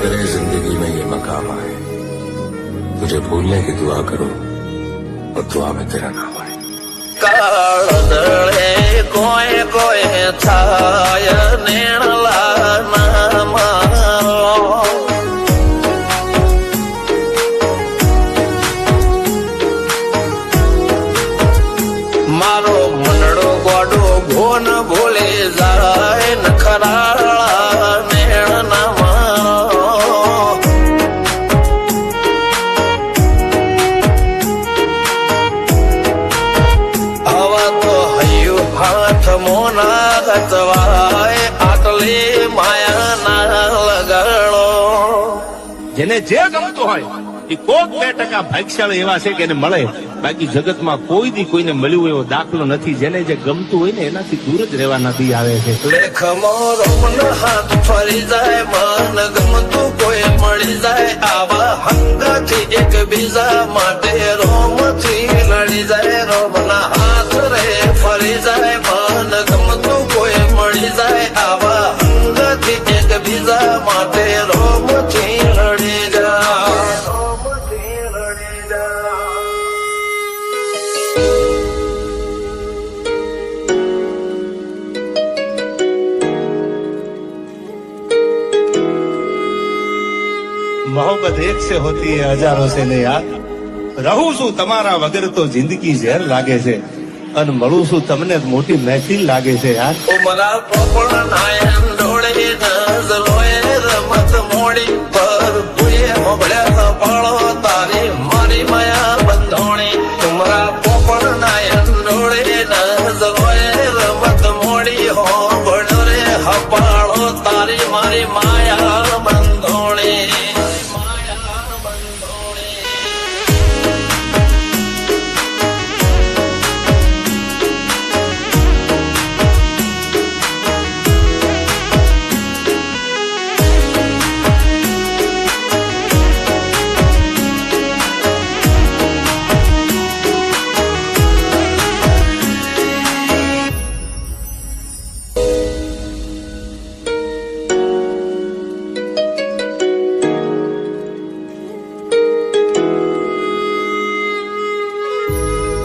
करे जिंदगी में ये मकाम आए, तुझे भूलने की दुआ करूं और दुआ में तेरा नाम आए। काळदळे कोय कोय छाय नेणला नाम मारो मनडो गोडो भोन भूले जाय नखराळा नेण नाम हवा तो हयु हाथ मोना गतवाय आटले माया ना लगाड़ो। જેને જે ગમતું હોય એ કોક 2% ભાગ્યશાળી એવા છે કે એને મળે, બાકી જગતમાં કોઈ દી કોઈને મળ્યું એવો દાખલો નથી. જેને જે ગમતું હોય ને એનાથી દૂર જ રહેવાના દી આવે છે. લેખ મોરો મન હાથ ફરી જાય, મન ગમતું કોઈ મળી જાય, આવા હંગાથી એક બીજા માટે રોમથી લડી જાય. રોમના હાથ રે ફરી જાય, મન ગમતું કોઈ મળી જાય, આવા હંગાથી એક બીજા માટે રોમથી લડી જાય. રોમથી લડી જાય. मोहब्बत एक से होती है हजारों से ने यार, રહું છું તમારા વગર તો જિંદગી ઝેર લાગે છે, અને મળું છું તમને મોટી મહેફિલ લાગે છે યાર. ઉમરા પોપણ નાયન ડોળે નઝલોય રમત મોડી પર ભૂએ મોગળ્યા પાળો તારી મારી માયા બંધોણી. ઉમરા પોપણ નાયન ડોળે નઝલોય રમત મોડી હો બળો રે હપાળો તારી મારી માયા બંધોણી.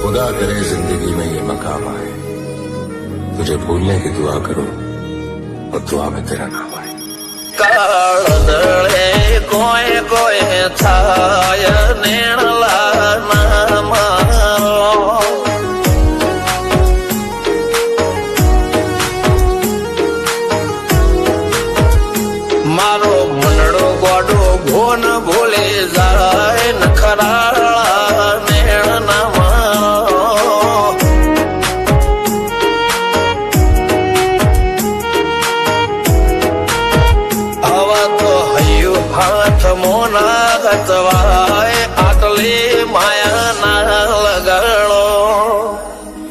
खुदा करे जिंदगी में ये मकाम आए, तुझे भूलने की दुआ करूं और दुआ में तेरा नाम आए। काळदळे कोय कोय छाय नेणला नाम मारो मनडो गोडो भोन भूले जाय नखराळा नेण नाम हवा तो हयु हाथ मोना गतवाय आटले माया ना लगाड़ो।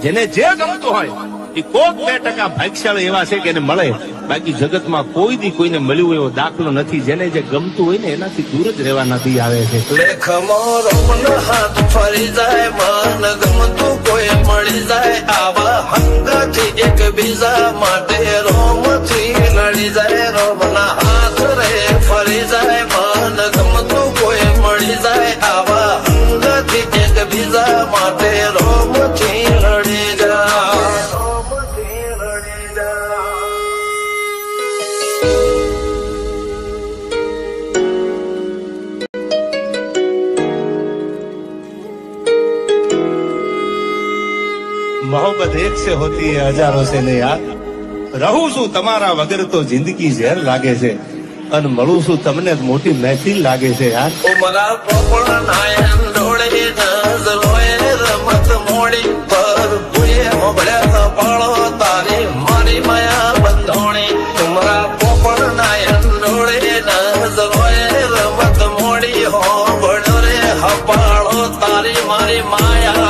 જેને જે ગમતું હોય એ કોક 2% ભાગ્યશાળી એવા છે કે એને મળે, બાકી જગતમાં કોઈ દી કોઈને મળ્યું એવો દાખલો નથી. જેને જે ગમતું હોય ને એનાથી દૂર જ રહેવાના દી આવે છે. લેખ મોરો મન હાથ ફરી જાય, મન ગમતું કોઈ મળી જાય, આવા હંગાથી એક બીજા માટે રોમથી લડી જાય. રોમના હાથ રે ફરી જાય, મન ગમતું કોઈ મળી જાય, આવા હંગાથી એક બીજા માટે રોમથી લડી જાય. રોમથી લડી જાય. मोहब्बत एक से होती है हजारों से ने यार, રહું છું તમારા વગર તો જિંદગી ઝેર લાગે છે, અને મળું છું તમને મોટી મહેફિલ લાગે છે યાર. ઉમરા પોપણ નાયન ડોળે નઝલોય રમત મોડી પર ભૂએ મોગળ્યા પાળો તારી મારી માયા બંધોણી. ઉમરા પોપણ નાયન ડોળે નઝલોય રમત મોડી હો બળો રે હપાળો તારી મારી માયા